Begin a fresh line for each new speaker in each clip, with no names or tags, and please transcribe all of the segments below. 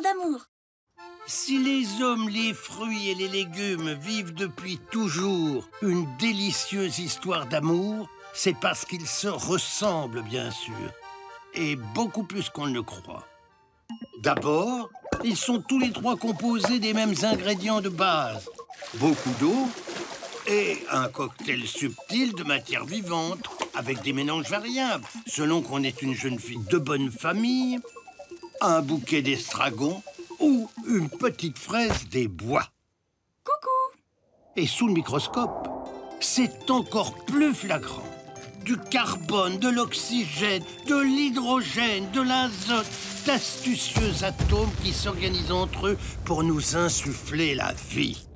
d'amour.
Si les hommes, les fruits et les légumes vivent depuis toujours une délicieuse histoire d'amour, c'est parce qu'ils se ressemblent, bien sûr, et beaucoup plus qu'on ne le croit. D'abord, ils sont tous les trois composés des mêmes ingrédients de base. Beaucoup d'eau et un cocktail subtil de matière vivante, avec des mélanges variables, selon qu'on est une jeune fille de bonne famille, un bouquet d'estragon ou une petite fraise des bois.
Coucou!
Et sous le microscope, c'est encore plus flagrant. Du carbone, de l'oxygène, de l'hydrogène, de l'azote, d'astucieux atomes qui s'organisent entre eux pour nous insuffler la vie.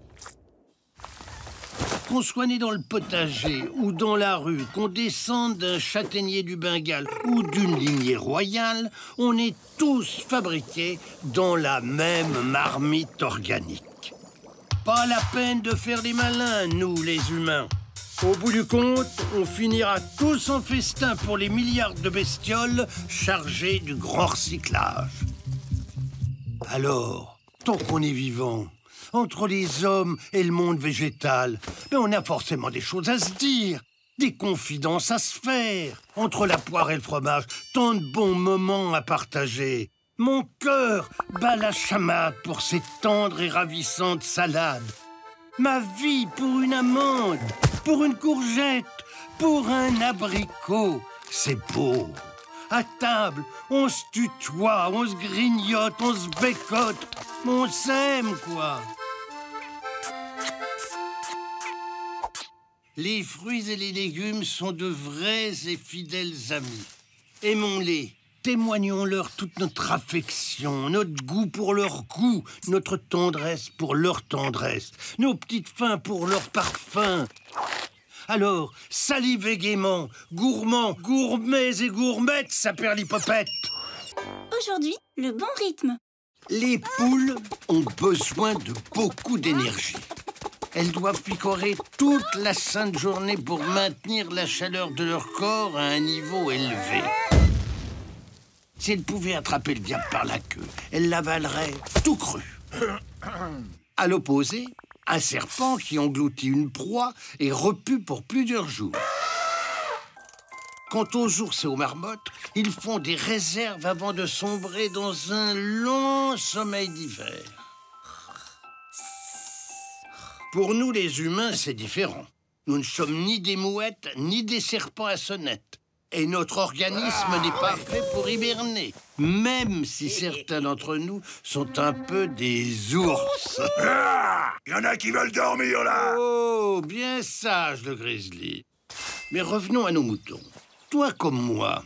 Qu'on soit né dans le potager ou dans la rue, qu'on descende d'un châtaignier du Bengale ou d'une lignée royale, on est tous fabriqués dans la même marmite organique. Pas la peine de faire les malins, nous, les humains. Au bout du compte, on finira tous en festin pour les milliards de bestioles chargées du grand recyclage. Alors, tant qu'on est vivant, entre les hommes et le monde végétal, on a forcément des choses à se dire, des confidences à se faire. Entre la poire et le fromage, tant de bons moments à partager. Mon cœur bat la chamade pour ces tendres et ravissantes salades. Ma vie pour une amande, pour une courgette, pour un abricot. C'est beau. À table, on se tutoie, on se grignote, on se bécote. On s'aime, quoi. Les fruits et les légumes sont de vrais et fidèles amis. Aimons-les. Témoignons-leur toute notre affection, notre goût pour leur goût, notre tendresse pour leur tendresse, nos petites faims pour leur parfum. Alors, salivez gaiement, gourmands, gourmets et gourmettes, saperlipopette.
Aujourd'hui, le bon rythme.
Les poules ont besoin de beaucoup d'énergie. Elles doivent picorer toute la sainte journée pour maintenir la chaleur de leur corps à un niveau élevé. Si elle pouvait attraper le diable par la queue, elle l'avalerait tout cru. À l'opposé, un serpent qui engloutit une proie est repu pour plusieurs jours. Quant aux ours et aux marmottes, ils font des réserves avant de sombrer dans un long sommeil d'hiver. Pour nous, les humains, c'est différent. Nous ne sommes ni des mouettes, ni des serpents à sonnette. Et notre organisme n'est pas fait pour hiberner, même si certains d'entre nous sont un peu des ours.
Il y en a qui veulent dormir, là.
Oh, bien sage, le grizzly. Mais revenons à nos moutons. Toi comme moi,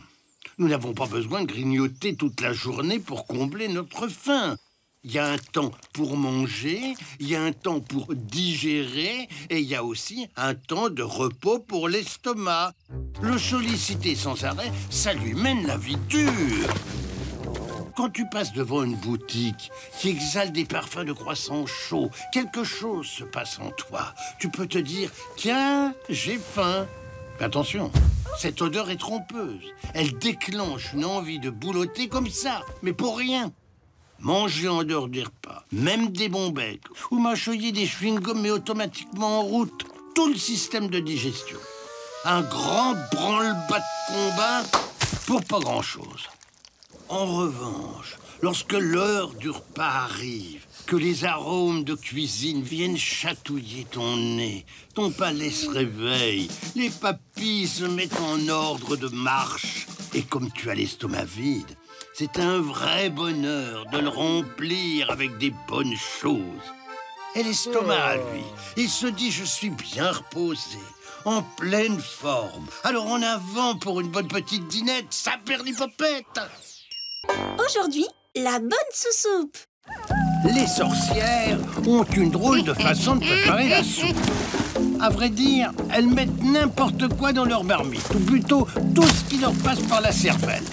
nous n'avons pas besoin de grignoter toute la journée pour combler notre faim. Il y a un temps pour manger, il y a un temps pour digérer et il y a aussi un temps de repos pour l'estomac. Le solliciter sans arrêt, ça lui mène la vie dure. Quand tu passes devant une boutique qui exhale des parfums de croissants chauds, quelque chose se passe en toi. Tu peux te dire « Tiens, j'ai faim ». Attention, cette odeur est trompeuse. Elle déclenche une envie de boulotter comme ça, mais pour rien. Manger en dehors des repas, même des bons becs, ou mâchouiller des chewing-gums mais automatiquement en route, tout le système de digestion. Un grand branle-bas de combat pour pas grand-chose. En revanche, lorsque l'heure du repas arrive, que les arômes de cuisine viennent chatouiller ton nez, ton palais se réveille, les papilles se mettent en ordre de marche, et comme tu as l'estomac vide, c'est un vrai bonheur de le remplir avec des bonnes choses. Et l'estomac, lui, il se dit « Je suis bien reposé, en pleine forme. Alors en avant pour une bonne petite dînette, saperlipopette !»
Aujourd'hui, la bonne sous-soupe.
Les sorcières ont une drôle de façon de préparer la soupe. À vrai dire, elles mettent n'importe quoi dans leur marmite, ou plutôt tout ce qui leur passe par la cervelle.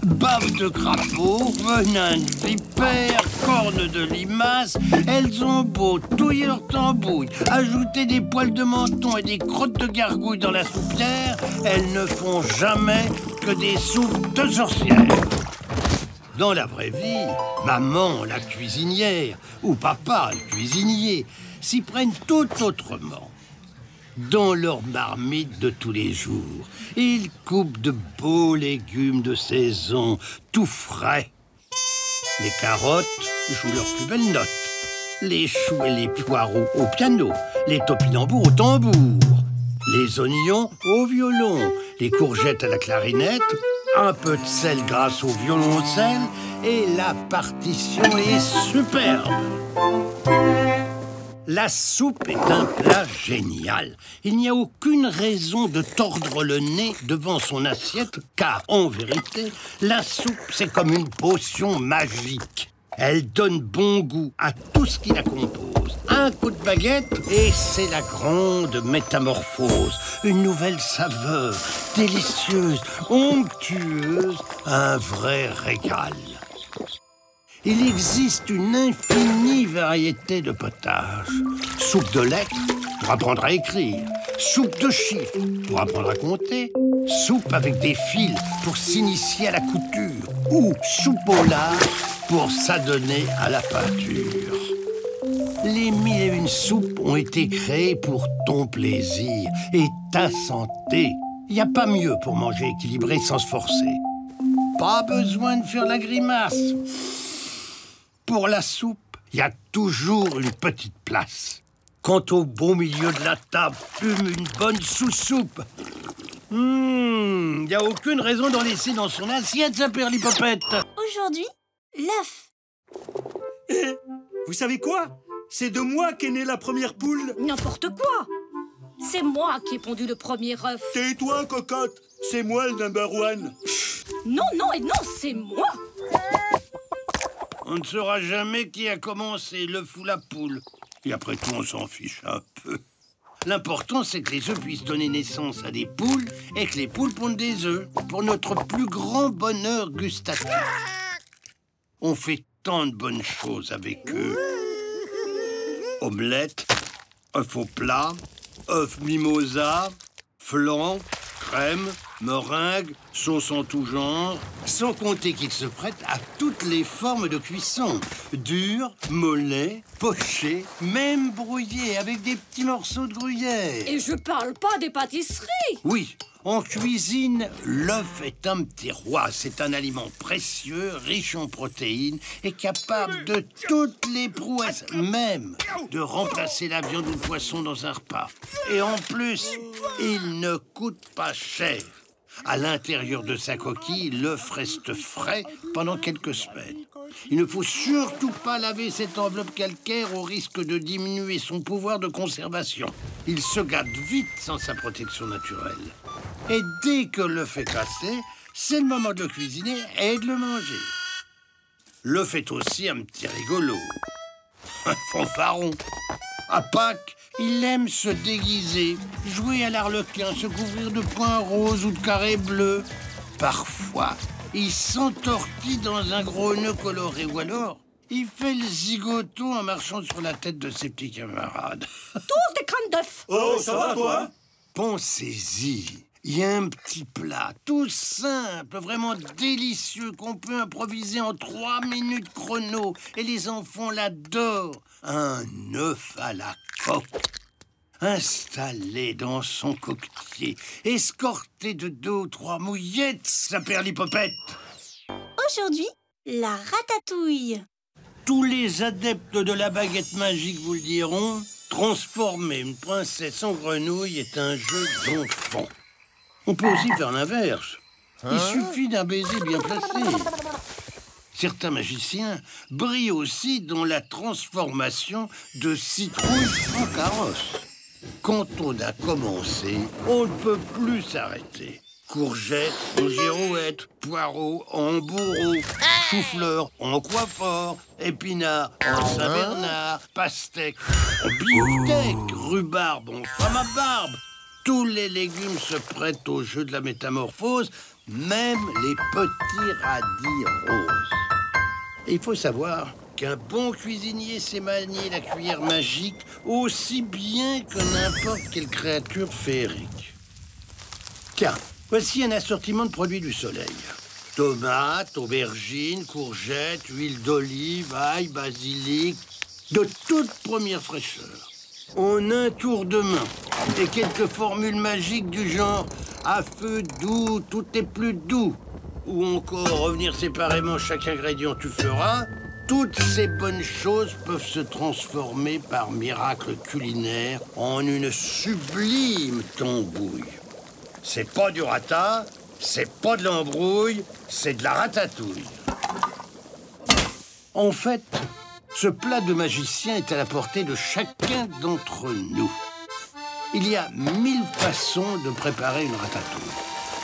Bave de crapaud, venin de vipère, cornes de limaces, elles ont beau touiller leur tambouille, ajouter des poils de menton et des crottes de gargouille dans la soupière, elles ne font jamais que des soupes de sorcières. Dans la vraie vie, maman, la cuisinière, ou papa, le cuisinier, s'y prennent tout autrement. Dans leur marmite de tous les jours, ils coupent de beaux légumes de saison, tout frais. Les carottes jouent leurs plus belles notes. Les choux et les poireaux au piano, les topinambours au tambour, les oignons au violon, les courgettes à la clarinette, un peu de sel grâce au violoncelle, et la partition est superbe. La soupe est un plat génial. Il n'y a aucune raison de tordre le nez devant son assiette, car en vérité, la soupe, c'est comme une potion magique. Elle donne bon goût à tout ce qui la compose. Un coup de baguette et c'est la grande métamorphose. Une nouvelle saveur, délicieuse, onctueuse, un vrai régal. Il existe une infinie variété de potages. Soupe de lettres pour apprendre à écrire. Soupe de chiffres pour apprendre à compter. Soupe avec des fils pour s'initier à la couture. Ou soupe au lard pour s'adonner à la peinture. Les 1001 soupes ont été créées pour ton plaisir et ta santé. Il n'y a pas mieux pour manger équilibré sans se forcer. Pas besoin de faire la grimace. Pour la soupe, il y a toujours une petite place. Quand au beau milieu de la table fume une bonne sous-soupe, il n'y a aucune raison d'en laisser dans son assiette, sa perlipopette.
Aujourd'hui, l'œuf.
Vous savez quoi? C'est de moi qu'est née la première poule.
N'importe quoi! C'est moi qui ai pondu le premier œuf.
Tais-toi, cocotte. C'est moi le number one.
Non, non et non, c'est moi!
On ne saura jamais qui a commencé, l'œuf ou la poule. Et après tout, on s'en fiche un peu. L'important, c'est que les œufs puissent donner naissance à des poules et que les poules pondent des œufs pour notre plus grand bonheur gustatif. On fait tant de bonnes choses avec eux. Omelette, œuf au plat, œuf mimosa, flan, crème, meringue, sauce en tout genre, sans compter qu'ils se prêtent à toutes les formes de cuisson. Dur, mollet, poché, même brouillé avec des petits morceaux de gruyère.
Et je parle pas des pâtisseries!
Oui, en cuisine, l'œuf est un petit roi. C'est un aliment précieux, riche en protéines et capable de toutes les prouesses, même de remplacer la viande ou le poisson dans un repas. Et en plus, il ne coûte pas cher. À l'intérieur de sa coquille, l'œuf reste frais pendant quelques semaines. Il ne faut surtout pas laver cette enveloppe calcaire au risque de diminuer son pouvoir de conservation. Il se gâte vite sans sa protection naturelle. Et dès que l'œuf est cassé, c'est le moment de le cuisiner et de le manger. L'œuf est aussi un petit rigolo. Un fanfaron. À Pâques, il aime se déguiser, jouer à l'arlequin, se couvrir de points roses ou de carrés bleus. Parfois, il s'entortille dans un gros nœud coloré ou alors il fait le zigoto en marchant sur la tête de ses petits camarades.
Tous des crânes d'œufs!
Oh, ça va, toi?
Pensez-y, il y a un petit plat tout simple, vraiment délicieux qu'on peut improviser en 3 minutes chrono et les enfants l'adorent. Un œuf à la coque. Installé dans son coquetier, escorté de 2 ou 3 mouillettes, sa perlipopette.
Aujourd'hui, la ratatouille.
Tous les adeptes de la baguette magique vous le diront, transformer une princesse en grenouille est un jeu d'enfant. On peut aussi faire l'inverse. Il suffit d'un baiser bien placé. Certains magiciens brillent aussi dans la transformation de citrouilles en carrosse. Quand on a commencé, on ne peut plus s'arrêter. Courgettes en girouette, poireaux en bourreau, chou-fleur en coiffeur, épinards en Saint-Bernard, pastèques en beefsteak, rhubarbe en femme à barbe. Tous les légumes se prêtent au jeu de la métamorphose, même les petits radis roses. Et il faut savoir qu'un bon cuisinier sait manier la cuillère magique aussi bien que n'importe quelle créature féerique. Tiens, voici un assortiment de produits du soleil. Tomates, aubergines, courgettes, huile d'olive, ail, basilic, de toute première fraîcheur. En un tour de main. Et quelques formules magiques du genre « à feu doux, tout est plus doux » ou encore « revenir séparément chaque ingrédient tu feras », toutes ces bonnes choses peuvent se transformer par miracle culinaire en une sublime tambouille. C'est pas du rata, c'est pas de l'embrouille, c'est de la ratatouille. En fait, ce plat de magicien est à la portée de chacun d'entre nous. Il y a 1000 façons de préparer une ratatouille.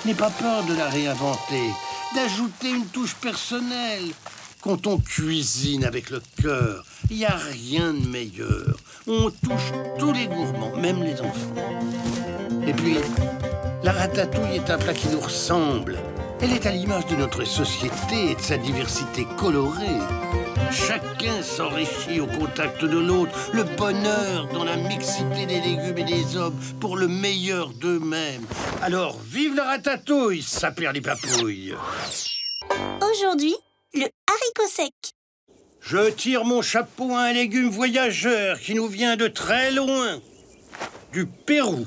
N'aie pas peur de la réinventer, d'ajouter une touche personnelle. Quand on cuisine avec le cœur, il n'y a rien de meilleur. On touche tous les gourmands, même les enfants. Et puis, la ratatouille est un plat qui nous ressemble. Elle est à l'image de notre société et de sa diversité colorée. Chacun s'enrichit au contact de l'autre, le bonheur dans la mixité des légumes et des hommes pour le meilleur d'eux-mêmes. Alors, vive la ratatouille, saperlipapouille!
Aujourd'hui, le haricot sec.
Je tire mon chapeau à un légume voyageur qui nous vient de très loin, du Pérou.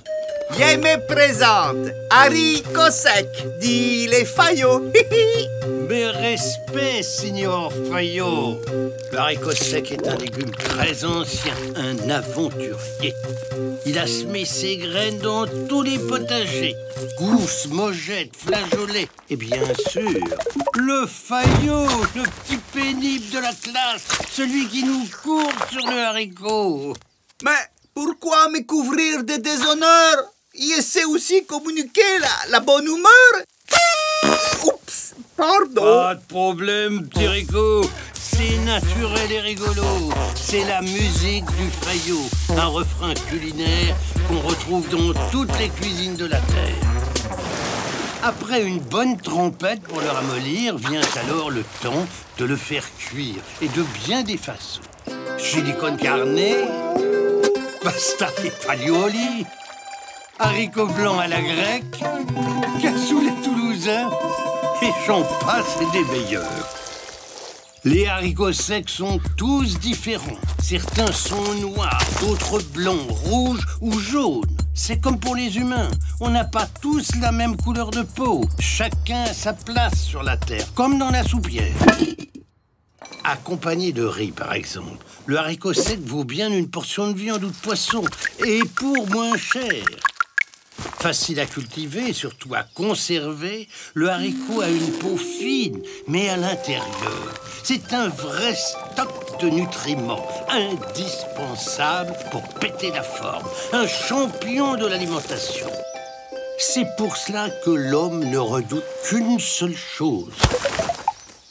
Je me présente, haricot sec, dit les Fayot.
Mes respects, signor Fayot. Le haricot sec est un légume très ancien, un aventurier. Il a semé ses graines dans tous les potagers. Gousses, mogettes, flageolets. Et bien sûr, le Fayot, le petit pénible de la classe, celui qui nous court sur le haricot.
Mais pourquoi me couvrir de déshonneur? Je sais aussi communiquer la bonne humeur. Oups, pardon.
Pas de problème, petit Rico. C'est naturel et rigolo. C'est la musique du Fayot, un refrain culinaire qu'on retrouve dans toutes les cuisines de la Terre. Après une bonne trempette pour le ramollir, vient alors le temps de le faire cuire et de bien des façons. Chili con carne, pasta e fagioli, haricots blancs à la grecque, cassoulet toulousain, et j'en passe et des meilleurs. Les haricots secs sont tous différents. Certains sont noirs, d'autres blancs, rouges ou jaunes. C'est comme pour les humains. On n'a pas tous la même couleur de peau. Chacun a sa place sur la terre, comme dans la soupière. Accompagné de riz, par exemple, le haricot sec vaut bien une portion de viande ou de poisson, et pour moins cher. Facile à cultiver et surtout à conserver, le haricot a une peau fine, mais à l'intérieur. C'est un vrai stock de nutriments, indispensable pour péter la forme, un champion de l'alimentation. C'est pour cela que l'homme ne redoute qu'une seule chose.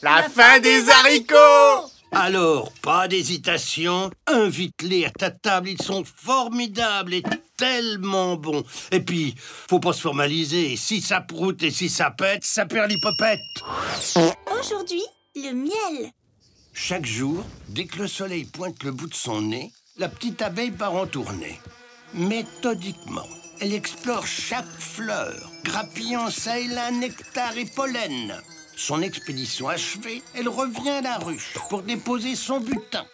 La fin des haricots!
Alors, pas d'hésitation, invite-les à ta table, ils sont formidables et tellement bons. Et puis, faut pas se formaliser, si ça proute et si ça pète, ça perd l'hypopète.
Aujourd'hui, le miel.
Chaque jour, dès que le soleil pointe le bout de son nez, la petite abeille part en tournée. Méthodiquement, elle explore chaque fleur, grappillant ça et là nectar et pollen. Son expédition achevée, elle revient à la ruche pour déposer son butin.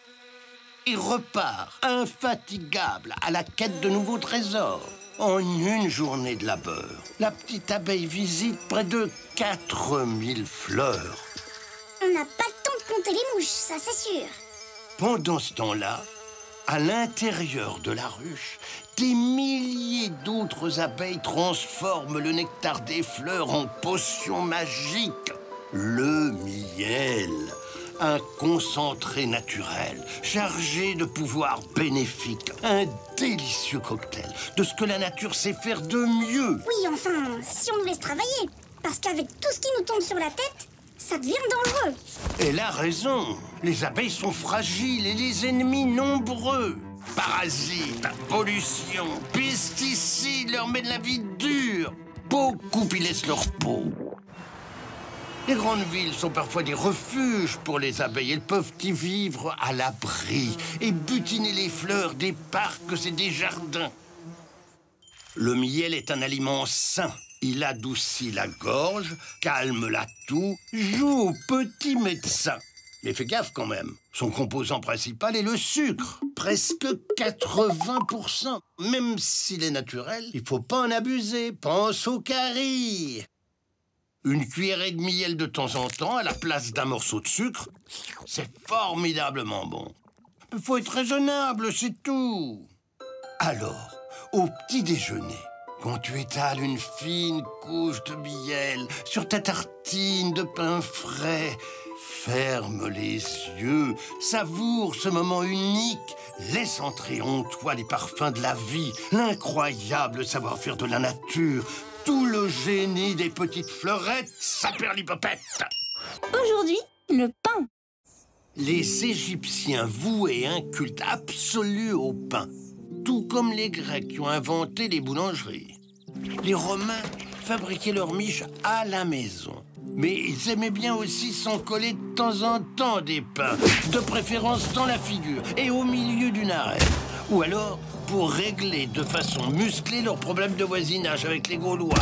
Et repart, infatigable, à la quête de nouveaux trésors. En une journée de labeur, la petite abeille visite près de 4000 fleurs.
On n'a pas le temps de compter les mouches, ça c'est sûr.
Pendant ce temps-là, à l'intérieur de la ruche, des milliers d'autres abeilles transforment le nectar des fleurs en potion magique. Le miel, un concentré naturel, chargé de pouvoirs bénéfiques, un délicieux cocktail de ce que la nature sait faire de mieux.
Oui, enfin, si on nous laisse travailler. Parce qu'avec tout ce qui nous tombe sur la tête, ça devient dangereux.
Elle a raison. Les abeilles sont fragiles et les ennemis nombreux. Parasites, pollution, pesticides leur mettent la vie dure. Beaucoup y laissent leur peau. Les grandes villes sont parfois des refuges pour les abeilles. Elles peuvent y vivre à l'abri et butiner les fleurs des parcs et des jardins. Le miel est un aliment sain, Il adoucit la gorge, calme la toux, joue au petit médecin. Mais fais gaffe quand même, son composant principal est le sucre, presque 80%. Même s'il est naturel, il faut pas en abuser, pense au carie. Une cuillerée de miel de temps en temps à la place d'un morceau de sucre, c'est formidablement bon. Il faut être raisonnable, c'est tout. Alors, au petit déjeuner, quand tu étales une fine couche de miel sur ta tartine de pain frais, ferme les yeux, savoure ce moment unique, laisse entrer en toi les parfums de la vie, l'incroyable savoir-faire de la nature, tout le génie des petites fleurettes, saperlipopette.
Aujourd'hui, le pain.
Les Égyptiens vouaient un culte absolu au pain, tout comme les Grecs qui ont inventé les boulangeries. Les Romains fabriquaient leurs miches à la maison. Mais ils aimaient bien aussi s'en coller de temps en temps des pains, de préférence dans la figure et au milieu d'une arête. Ou alors pour régler de façon musclée leurs problèmes de voisinage avec les Gaulois.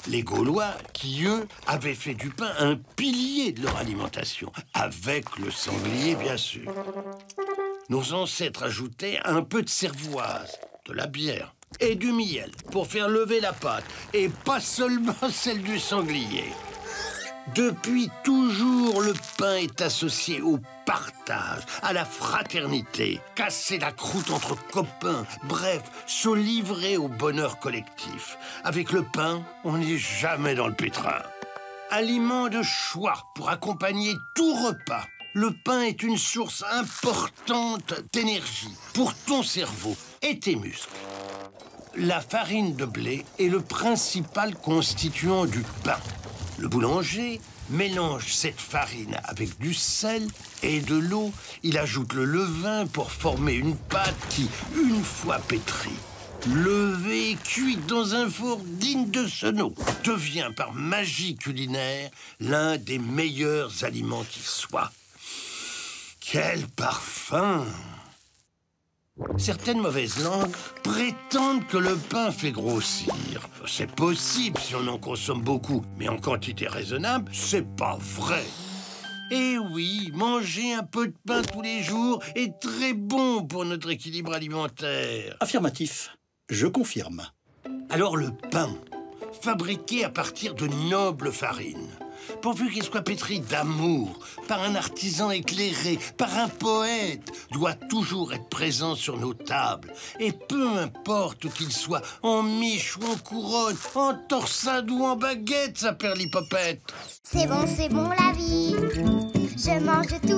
Les Gaulois qui, eux, avaient fait du pain un pilier de leur alimentation, avec le sanglier, bien sûr. Nos ancêtres ajoutaient un peu de cervoise, de la bière et du miel pour faire lever la pâte, et pas seulement celle du sanglier. Depuis toujours, le pain est associé au partage, à la fraternité, casser la croûte entre copains, bref, se livrer au bonheur collectif. Avec le pain, on n'est jamais dans le pétrin. Aliment de choix pour accompagner tout repas. Le pain est une source importante d'énergie pour ton cerveau et tes muscles. La farine de blé est le principal constituant du pain. Le boulanger mélange cette farine avec du sel et de l'eau. Il ajoute le levain pour former une pâte qui, une fois pétrie, levée et cuite dans un four digne de ce nom, devient par magie culinaire l'un des meilleurs aliments qui soit. Quel parfum! Certaines mauvaises langues prétendent que le pain fait grossir. C'est possible si on en consomme beaucoup, mais en quantité raisonnable, c'est pas vrai. Eh oui, manger un peu de pain tous les jours est très bon pour notre équilibre alimentaire.
Affirmatif, je confirme.
Alors le pain, fabriqué à partir de nobles farines, pourvu qu'il soit pétri d'amour, par un artisan éclairé, par un poète, doit toujours être présent sur nos tables. Et peu importe qu'il soit en miche ou en couronne, en torsade ou en baguette, saperlipopette.
C'est bon la vie. Je mange tout